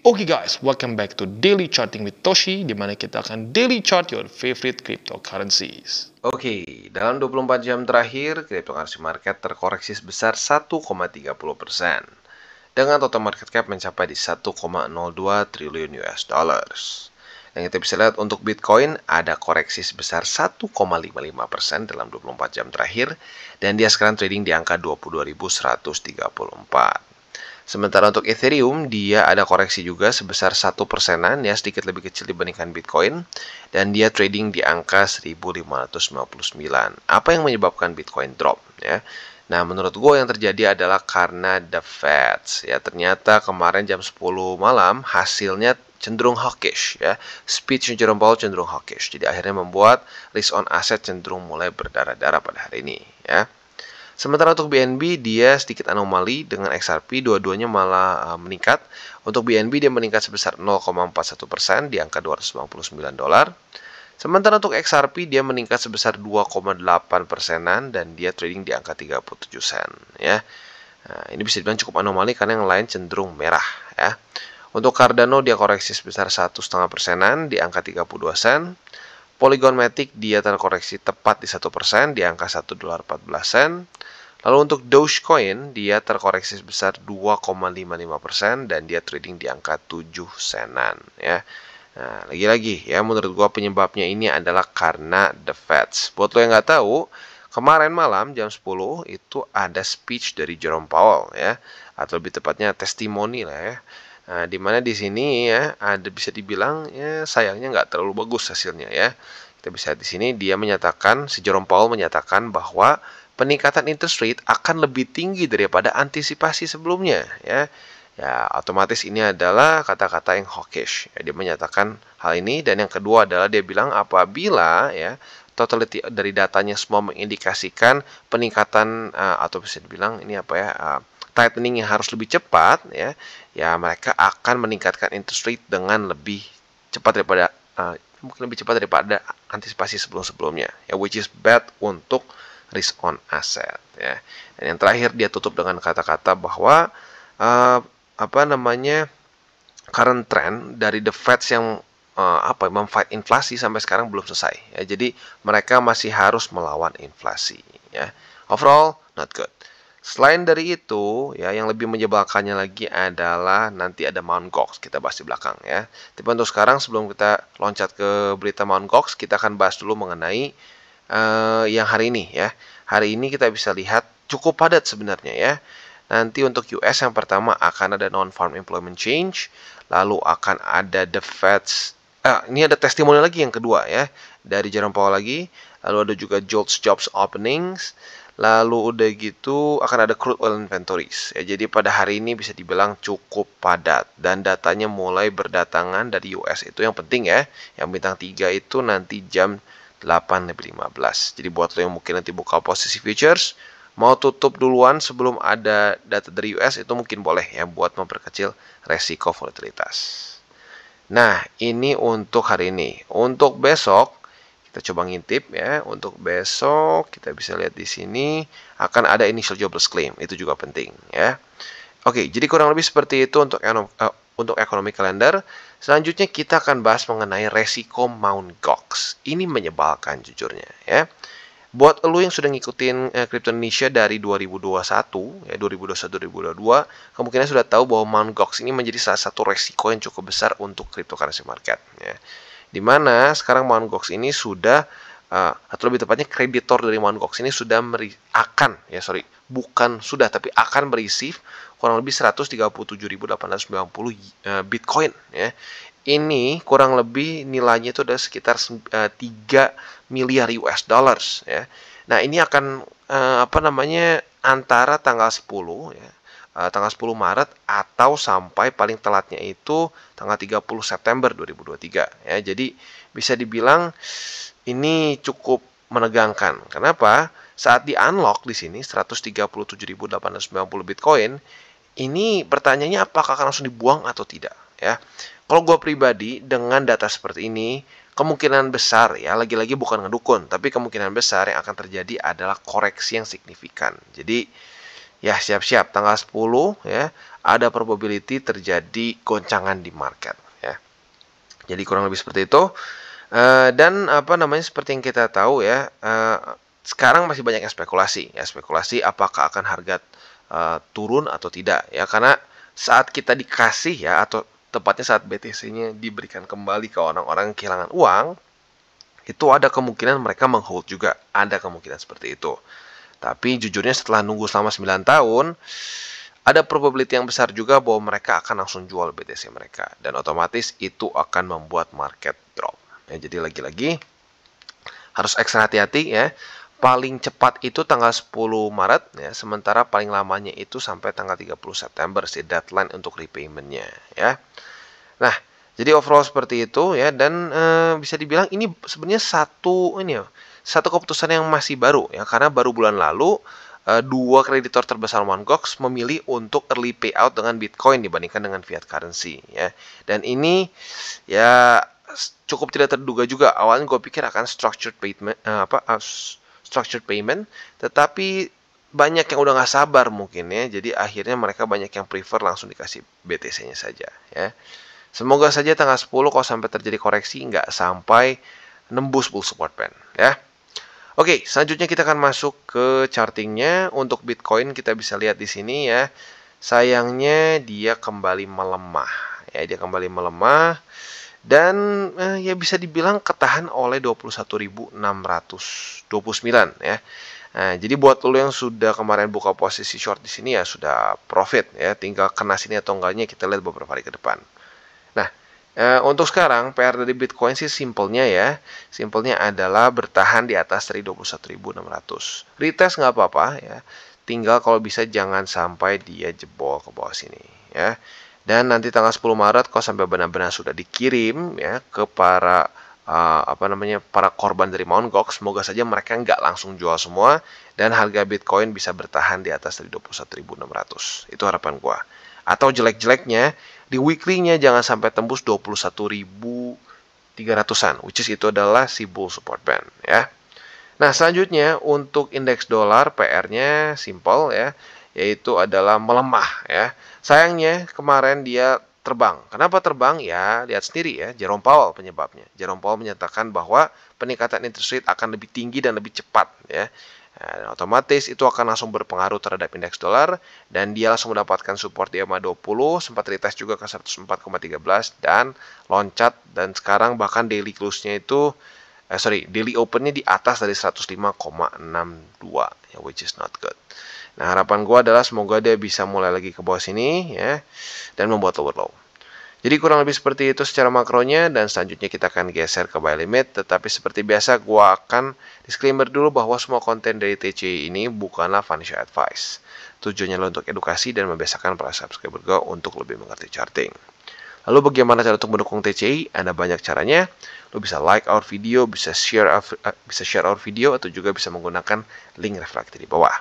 Oke guys, welcome back to Daily Charting with Toshi, di mana kita akan daily chart your favorite cryptocurrencies. Oke, dalam 24 jam terakhir, cryptocurrency market terkoreksi sebesar 1,30%, dengan total market cap mencapai di 1,02 triliun US dollars. Dan kita bisa lihat untuk Bitcoin ada koreksi sebesar 1,55% dalam 24 jam terakhir, dan dia sekarang trading di angka 22.134. Sementara untuk Ethereum, dia ada koreksi juga sebesar 1%-an, ya sedikit lebih kecil dibandingkan Bitcoin, dan dia trading di angka 1559. Apa yang menyebabkan Bitcoin drop? Ya, nah menurut gue yang terjadi adalah karena the Fed. Ya, ternyata kemarin jam 10 malam hasilnya cenderung hawkish, ya. Speech Jerome Powell cenderung hawkish. Jadi akhirnya membuat risk on asset cenderung mulai berdarah-darah pada hari ini, ya. Sementara untuk BNB dia sedikit anomali dengan XRP, dua-duanya malah meningkat. Untuk BNB dia meningkat sebesar 0,41% di angka 299 dolar. Sementara untuk XRP dia meningkat sebesar 2,8%-an dan dia trading di angka 37 sen, ya. Nah, ini bisa dibilang cukup anomali karena yang lain cenderung merah, ya. Untuk Cardano dia koreksi sebesar 1,5%-an di angka 32 sen. Polygon Matic dia terkoreksi tepat di 1% di angka 1,14 sen. Lalu untuk Dogecoin dia terkoreksi sebesar 2,55% dan dia trading di angka 7 senan, ya. Nah, lagi-lagi ya menurut gua penyebabnya ini adalah karena the Feds. Buat lo yang nggak tahu, kemarin malam jam 10 itu ada speech dari Jerome Powell, ya, atau lebih tepatnya testimoni lah, ya. Nah, dimana di sini ya ada bisa dibilang ya sayangnya nggak terlalu bagus hasilnya, ya. Kita bisa lihat di sini dia menyatakan, si Jerome Powell menyatakan bahwa peningkatan interest rate akan lebih tinggi daripada antisipasi sebelumnya, ya. Ya, otomatis ini adalah kata-kata yang hawkish. Ya, dia menyatakan hal ini, dan yang kedua adalah dia bilang apabila ya totality dari datanya semua mengindikasikan peningkatan atau bisa dibilang ini apa ya tightening yang harus lebih cepat, ya. Ya, mereka akan meningkatkan interest rate dengan lebih cepat daripada mungkin lebih cepat daripada antisipasi sebelum-sebelumnya, ya, which is bad untuk risk on asset, ya. Dan yang terakhir dia tutup dengan kata-kata bahwa current trend dari the Fed yang memfight inflasi sampai sekarang belum selesai, ya. Jadi mereka masih harus melawan inflasi, ya. Overall not good. Selain dari itu, ya, yang lebih menyebalkannya lagi adalah nanti ada Mt. Gox, kita bahas di belakang, ya. Tapi untuk sekarang sebelum kita loncat ke berita Mt. Gox, kita akan bahas dulu mengenai yang hari ini, ya. Hari ini kita bisa lihat cukup padat sebenarnya, ya. Nanti untuk US yang pertama akan ada non-farm employment change, lalu akan ada the Fed's ini ada testimoni lagi yang kedua, ya, dari Jerome Powell lagi, lalu ada juga jobs openings, lalu udah gitu akan ada crude oil inventories, ya. Jadi pada hari ini bisa dibilang cukup padat dan datanya mulai berdatangan dari US. Itu yang penting, ya. Yang bintang 3 itu nanti jam 8:15. Jadi buat lo yang mungkin nanti buka posisi futures, mau tutup duluan sebelum ada data dari US, itu mungkin boleh, ya, buat memperkecil resiko volatilitas. Nah, ini untuk hari ini. Untuk besok kita coba ngintip, ya. Untuk besok kita bisa lihat di sini akan ada initial jobless claim, itu juga penting, ya. Oke, jadi kurang lebih seperti itu untuk ekonomi kalender. Selanjutnya kita akan bahas mengenai resiko Mt. Gox. Ini menyebalkan jujurnya, ya. Buat lo yang sudah ngikutin Crypto Indonesia dari 2021, ya, 2021-2022, kemungkinan sudah tahu bahwa Mt. Gox ini menjadi salah satu resiko yang cukup besar untuk cryptocurrency market, ya. Dimana sekarang Mt. Gox ini sudah atau lebih tepatnya kreditor dari Mt. Gox ini sudah akan mereceive kurang lebih 137.890 Bitcoin, ya. Ini kurang lebih nilainya itu ada sekitar 3 miliar US dollars, ya. Nah, ini akan antara tanggal 10, ya, tanggal 10 Maret atau sampai paling telatnya itu tanggal 30 September 2023, ya. Jadi bisa dibilang ini cukup menegangkan. Kenapa? Saat di unlock di sini 137.890 Bitcoin, ini pertanyaannya apakah akan langsung dibuang atau tidak, ya. Kalau gue pribadi dengan data seperti ini, kemungkinan besar, ya, lagi-lagi bukan ngedukun, tapi kemungkinan besar yang akan terjadi adalah koreksi yang signifikan. Jadi ya siap-siap tanggal 10, ya, ada probability terjadi goncangan di market ya. Jadi kurang lebih seperti itu. Dan seperti yang kita tahu ya, sekarang masih banyak spekulasi ya, spekulasi apakah akan harga turun atau tidak ya, karena saat kita dikasih ya, atau tepatnya saat BTC-nya diberikan kembali ke orang-orang yang kehilangan uang, itu ada kemungkinan mereka menghold juga, ada kemungkinan seperti itu. Tapi jujurnya setelah nunggu selama 9 tahun, ada probability yang besar juga bahwa mereka akan langsung jual BTC mereka, dan otomatis itu akan membuat market drop. Ya, jadi lagi-lagi harus ekstra hati-hati ya. Paling cepat itu tanggal 10 Maret ya, sementara paling lamanya itu sampai tanggal 30 September si deadline untuk repayment-nya ya. Nah, jadi overall seperti itu ya, dan bisa dibilang ini sebenarnya satu keputusan yang masih baru ya, karena baru bulan lalu dua kreditor terbesar Mt. Gox memilih untuk early payout dengan Bitcoin dibandingkan dengan fiat currency ya. Dan ini ya cukup tidak terduga juga. Awalnya gue pikir akan structured payment, tetapi banyak yang udah nggak sabar mungkin ya. Jadi akhirnya mereka banyak yang prefer langsung dikasih BTC-nya saja ya. Semoga saja tanggal 10 kalau sampai terjadi koreksi nggak sampai nembus bull support band ya. Oke, selanjutnya kita akan masuk ke chartingnya. Untuk Bitcoin kita bisa lihat di sini ya. Sayangnya dia kembali melemah ya, dia kembali melemah dan ya bisa dibilang ketahan oleh 21.629 ya. Nah, jadi buat lo yang sudah kemarin buka posisi short di sini ya sudah profit ya, tinggal kena sini atau enggaknya kita lihat beberapa hari ke depan. Nah, untuk sekarang PR dari Bitcoin sih simpelnya adalah bertahan di atas dari 21.600. Retest nggak apa-apa ya, tinggal kalau bisa jangan sampai dia jebol ke bawah sini ya. Dan nanti tanggal 10 Maret kalau sampai benar-benar sudah dikirim ya ke para para korban dari Mt. Gox, semoga saja mereka nggak langsung jual semua dan harga Bitcoin bisa bertahan di atas dari 21.600. Itu harapan gua. Atau jelek-jeleknya di weekly-nya jangan sampai tembus 21.300-an, which is itu adalah si bull support band ya. Nah, selanjutnya untuk indeks dolar PR-nya simple ya, yaitu adalah melemah ya. Sayangnya kemarin dia terbang. Kenapa terbang? Ya, lihat sendiri ya, Jerome Powell penyebabnya. Jerome Powell menyatakan bahwa peningkatan interest rate akan lebih tinggi dan lebih cepat ya. Nah, otomatis itu akan langsung berpengaruh terhadap indeks dolar dan dia langsung mendapatkan support di EMA 20, sempat retest juga ke 104,13 dan loncat, dan sekarang bahkan daily close-nya itu daily open-nya di atas dari 105,62 ya, which is not good. Nah, harapan gue adalah semoga dia bisa mulai lagi ke bawah sini ya dan membuat lower low. Jadi kurang lebih seperti itu secara makronya, dan selanjutnya kita akan geser ke buy limit. Tetapi seperti biasa gue akan disclaimer dulu bahwa semua konten dari TCI ini bukanlah financial advice. Tujuannya adalah untuk edukasi dan membiasakan para subscriber gue untuk lebih mengerti charting. Lalu bagaimana cara untuk mendukung TCI? Ada banyak caranya. Lo bisa like our video, bisa share our video, atau juga bisa menggunakan link reflektif di bawah.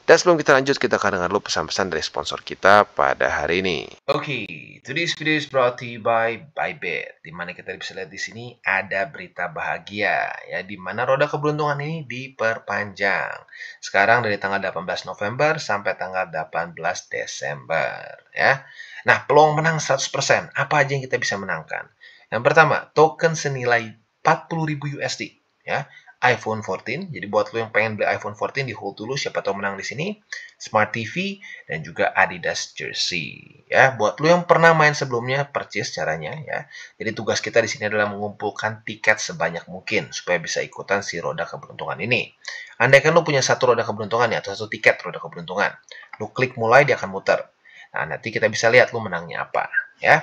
Dan sebelum kita lanjut, kita akan dengar dulu pesan-pesan dari sponsor kita pada hari ini. Oke, today's video is brought to you by Bybit. Dimana kita bisa lihat di sini ada berita bahagia ya, di mana roda keberuntungan ini diperpanjang. Sekarang dari tanggal 18 November sampai tanggal 18 Desember ya. Nah, peluang menang 100%. Apa aja yang kita bisa menangkan? Yang pertama, token senilai 40.000 USD ya. iPhone 14. Jadi buat lo yang pengen beli iPhone 14 di hold dulu, siapa tahu menang di sini. Smart TV dan juga Adidas jersey. Ya, buat lo yang pernah main sebelumnya, purchase caranya ya. Jadi tugas kita di sini adalah mengumpulkan tiket sebanyak mungkin supaya bisa ikutan si roda keberuntungan ini. Andaikan lo punya satu roda keberuntungan ya, atau satu tiket roda keberuntungan, lo klik mulai, dia akan muter. Nah, nanti kita bisa lihat lo menangnya apa ya.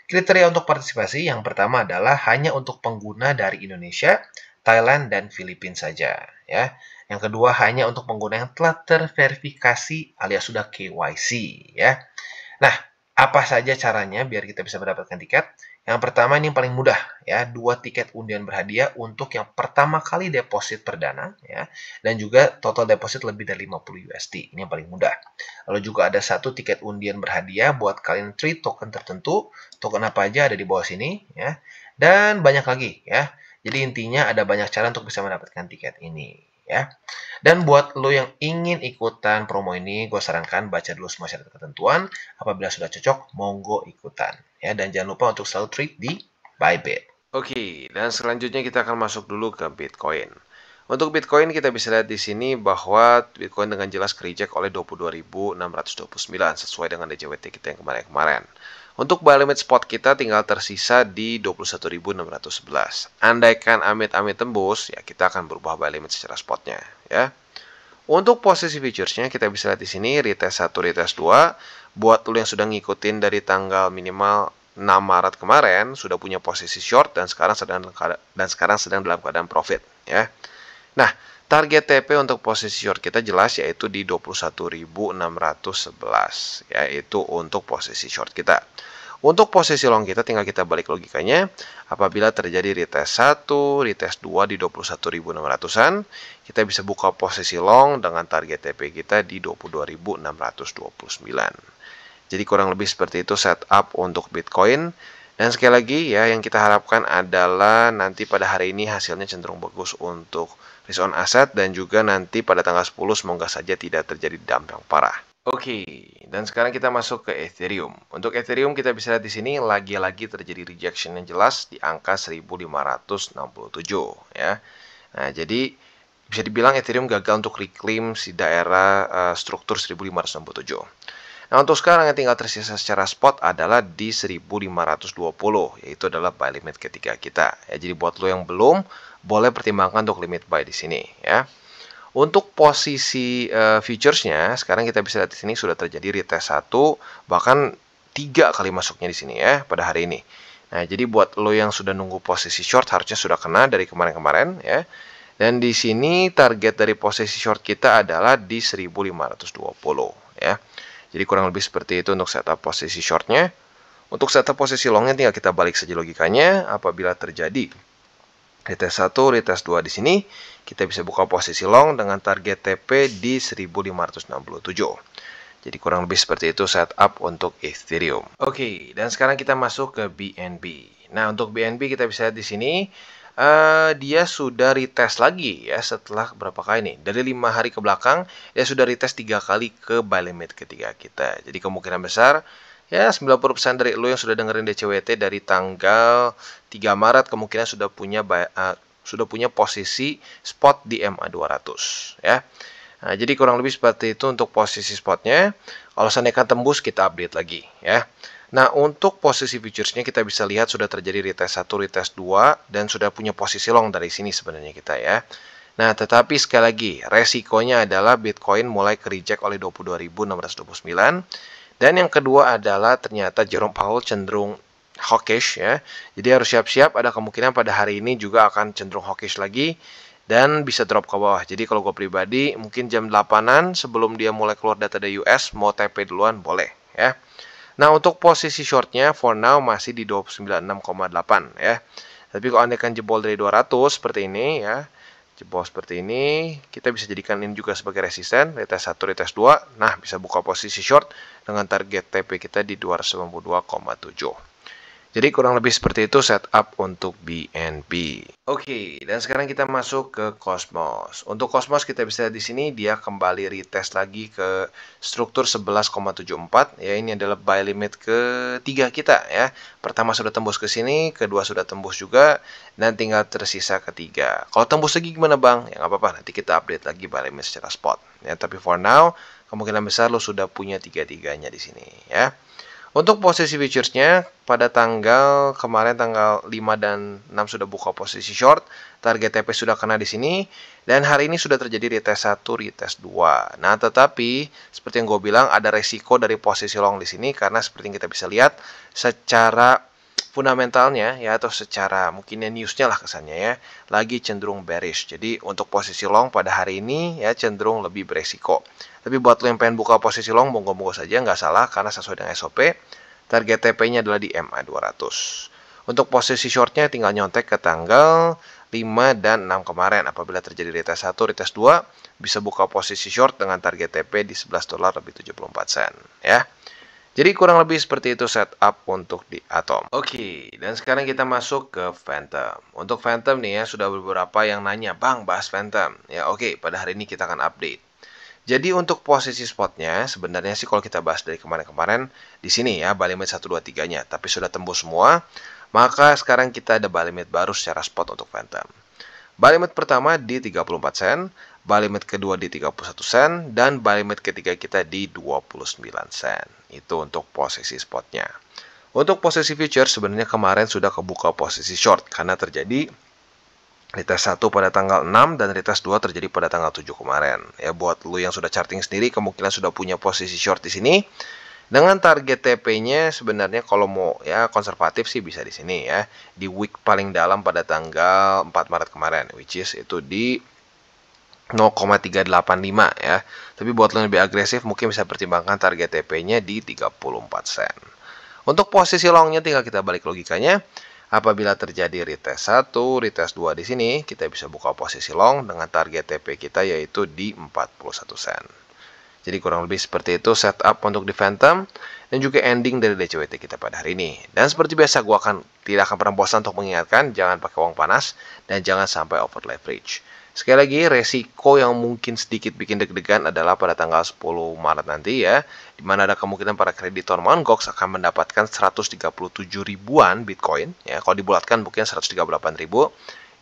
Kriteria untuk partisipasi yang pertama adalah hanya untuk pengguna dari Indonesia, Thailand, dan Filipina saja ya. Yang kedua, hanya untuk pengguna yang telah terverifikasi alias sudah KYC ya. Nah, apa saja caranya biar kita bisa mendapatkan tiket? Yang pertama, ini yang paling mudah ya, 2 tiket undian berhadiah untuk yang pertama kali deposit perdana ya, dan juga total deposit lebih dari 50 USD. Ini yang paling mudah. Lalu juga ada 1 tiket undian berhadiah buat kalian trade token tertentu. Token apa aja ada di bawah sini ya. Dan banyak lagi ya. Jadi intinya ada banyak cara untuk bisa mendapatkan tiket ini ya. Dan buat lo yang ingin ikutan promo ini, gue sarankan baca dulu semua syarat ketentuan. Apabila sudah cocok, monggo ikutan. Ya, dan jangan lupa untuk selalu trade di Bybit. Oke, dan selanjutnya kita akan masuk dulu ke Bitcoin. Untuk Bitcoin kita bisa lihat di sini bahwa Bitcoin dengan jelas ke-reject oleh 22.629 sesuai dengan DJWT kita yang kemarin-kemarin. Untuk buy limit spot kita tinggal tersisa di 21.611. Andaikan amit-amit tembus, ya kita akan berubah buy limit secara spotnya, ya. Untuk posisi futuresnya kita bisa lihat di sini retest 1, retest 2. Buat lo yang sudah ngikutin dari tanggal minimal 6 Maret kemarin sudah punya posisi short dan sekarang sedang dalam keadaan profit, ya. Nah, target TP untuk posisi short kita jelas yaitu di 21.611, yaitu untuk posisi short kita. Untuk posisi long kita tinggal kita balik logikanya. Apabila terjadi retest 1, retest 2 di 21.600-an, kita bisa buka posisi long dengan target TP kita di 22.629. Jadi kurang lebih seperti itu setup untuk Bitcoin. Dan sekali lagi ya, yang kita harapkan adalah nanti pada hari ini hasilnya cenderung bagus untuk risk on asset dan juga nanti pada tanggal 10 semoga saja tidak terjadi dump yang parah. Oke, dan sekarang kita masuk ke Ethereum. Untuk Ethereum kita bisa lihat di sini lagi-lagi terjadi rejection yang jelas di angka 1567 ya. Nah, jadi bisa dibilang Ethereum gagal untuk reclaim si daerah struktur 1567. Nah, untuk sekarang yang tinggal tersisa secara spot adalah di 1520, yaitu adalah buy limit ketiga kita. Ya, jadi buat lo yang belum, boleh pertimbangkan untuk limit buy di sini ya. Untuk posisi futuresnya, sekarang kita bisa lihat di sini sudah terjadi retest 1, bahkan 3 kali masuknya di sini ya pada hari ini. Nah, jadi buat lo yang sudah nunggu posisi short harusnya sudah kena dari kemarin-kemarin ya. Dan di sini target dari posisi short kita adalah di 1520 ya. Jadi kurang lebih seperti itu untuk setup posisi shortnya. Untuk setup posisi longnya tinggal kita balik saja logikanya. Apabila terjadi retest 1, retest 2 di sini, kita bisa buka posisi long dengan target TP di 1567. Jadi kurang lebih seperti itu setup untuk Ethereum. Oke, dan sekarang kita masuk ke BNB. Nah, untuk BNB kita bisa lihat di sini dia sudah retest lagi ya setelah berapa kali nih? Dari 5 hari ke belakang dia sudah retest 3 kali ke buy limit ketiga kita. Jadi kemungkinan besar ya 90% dari lo yang sudah dengerin DCWT dari tanggal 3 Maret kemungkinan sudah punya posisi spot di MA 200 ya. Nah, jadi kurang lebih seperti itu untuk posisi spotnya. Kalau seandainya tembus kita update lagi ya. Nah, untuk posisi futuresnya kita bisa lihat sudah terjadi retest 1, retest 2 dan sudah punya posisi long dari sini sebenarnya kita ya. Nah, tetapi sekali lagi resikonya adalah Bitcoin mulai ke reject oleh 22.629. Dan yang kedua adalah ternyata Jerome Powell cenderung hawkish ya. Jadi harus siap-siap ada kemungkinan pada hari ini juga akan cenderung hawkish lagi dan bisa drop ke bawah. Jadi kalau gue pribadi mungkin jam 8-an sebelum dia mulai keluar data dari US mau TP duluan boleh ya. Nah, untuk posisi shortnya for now masih di 296,8 ya. Tapi kalau Anda kan jebol dari 200 seperti ini ya. Jebol seperti ini, kita bisa jadikan ini juga sebagai resisten, retest 1, retest 2. Nah, bisa buka posisi short dengan target TP kita di 292,7. Jadi kurang lebih seperti itu setup untuk BNB. Oke, dan sekarang kita masuk ke Cosmos. Untuk Cosmos kita bisa lihat di sini dia kembali retest lagi ke struktur 11,74. Ya, ini adalah buy limit ketiga kita ya. Pertama sudah tembus ke sini, kedua sudah tembus juga, dan tinggal tersisa ketiga. Kalau tembus lagi gimana bang? Ya nggak apa-apa, nanti kita update lagi buy limit secara spot. Ya, tapi for now kemungkinan besar lo sudah punya tiga-tiganya di sini ya. Untuk posisi futuresnya, pada kemarin tanggal 5 dan 6 sudah buka posisi short, target TP sudah kena di sini, dan hari ini sudah terjadi retest 1, retest 2. Nah, tetapi seperti yang gue bilang ada resiko dari posisi long di sini karena seperti yang kita bisa lihat secara fundamentalnya ya atau secara mungkinnya newsnya lah kesannya ya lagi cenderung bearish. Jadi untuk posisi long pada hari ini ya cenderung lebih beresiko. Tapi buat lo yang pengen buka posisi long monggo-monggo saja nggak salah karena sesuai dengan SOP target TP-nya adalah di MA 200. Untuk posisi shortnya tinggal nyontek ke tanggal 5 dan 6 kemarin. Apabila terjadi retest 1, retest 2 bisa buka posisi short dengan target TP di $11 lebih 74 sen ya. Jadi kurang lebih seperti itu setup untuk di Atom. Oke, dan sekarang kita masuk ke Phantom. Untuk Phantom nih ya, sudah beberapa yang nanya, Bang, bahas Phantom. Ya oke, pada hari ini kita akan update. Jadi untuk posisi spotnya, sebenarnya sih kalau kita bahas dari kemarin-kemarin, di sini ya, buy limit 1, 2, 3-nya. Tapi sudah tembus semua, maka sekarang kita ada buy limit baru secara spot untuk Phantom. Buy limit pertama di 34 sen, buy limit kedua di 31 sen, dan buy limit ketiga kita di 29 sen. Itu untuk posisi spotnya. Untuk posisi future sebenarnya kemarin sudah kebuka posisi short karena terjadi retest 1 pada tanggal 6 dan retest 2 terjadi pada tanggal 7 kemarin. Ya buat lu yang sudah charting sendiri kemungkinan sudah punya posisi short di sini. Dengan target TP-nya sebenarnya kalau mau ya konservatif sih bisa di sini ya. Di week paling dalam pada tanggal 4 Maret kemarin, which is itu di 0,385 ya. Tapi buat lo yang lebih agresif mungkin bisa pertimbangkan target TP-nya di 34 sen. Untuk posisi long-nya tinggal kita balik logikanya. Apabila terjadi retest 1, retest 2 di sini, kita bisa buka posisi long dengan target TP kita yaitu di 41 sen. Jadi kurang lebih seperti itu setup untuk di Phantom dan juga ending dari DCWT kita pada hari ini. Dan seperti biasa gue tidak akan pernah bosan untuk mengingatkan jangan pakai uang panas dan jangan sampai over leverage. Sekali lagi resiko yang mungkin sedikit bikin deg-degan adalah pada tanggal 10 Maret nanti ya, di mana ada kemungkinan para kreditor Mt. Gox akan mendapatkan 137 ribuan Bitcoin ya, kalau dibulatkan mungkin 138 ribu.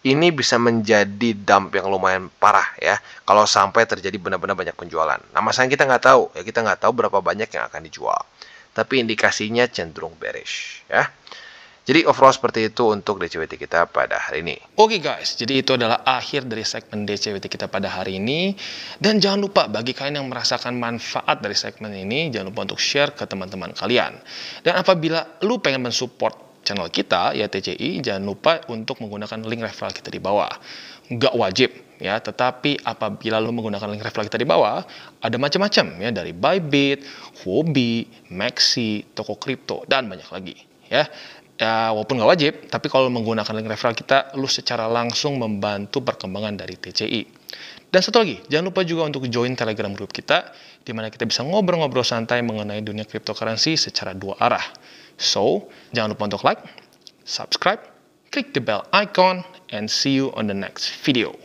Ini bisa menjadi dump yang lumayan parah ya kalau sampai terjadi benar-benar banyak penjualan. Nah, masalahnya kita nggak tahu ya, kita nggak tahu berapa banyak yang akan dijual. Tapi indikasinya cenderung bearish ya. Jadi overall seperti itu untuk DCWT kita pada hari ini. Oke guys, jadi itu adalah akhir dari segmen DCWT kita pada hari ini. Dan jangan lupa bagi kalian yang merasakan manfaat dari segmen ini, jangan lupa untuk share ke teman-teman kalian. Dan apabila lu pengen mensupport channel kita ya TCI, jangan lupa untuk menggunakan link referral kita di bawah. Nggak wajib ya, tetapi apabila lo menggunakan link referral kita di bawah, ada macam-macam ya, dari Bybit, Huobi, Maxi, toko kripto dan banyak lagi ya. Ya walaupun nggak wajib, tapi kalau menggunakan link referral kita, lo secara langsung membantu perkembangan dari TCI. Dan satu lagi, jangan lupa juga untuk join Telegram group kita, di mana kita bisa ngobrol-ngobrol santai mengenai dunia cryptocurrency secara dua arah. So, jangan lupa untuk like, subscribe, click the bell icon, and see you on the next video.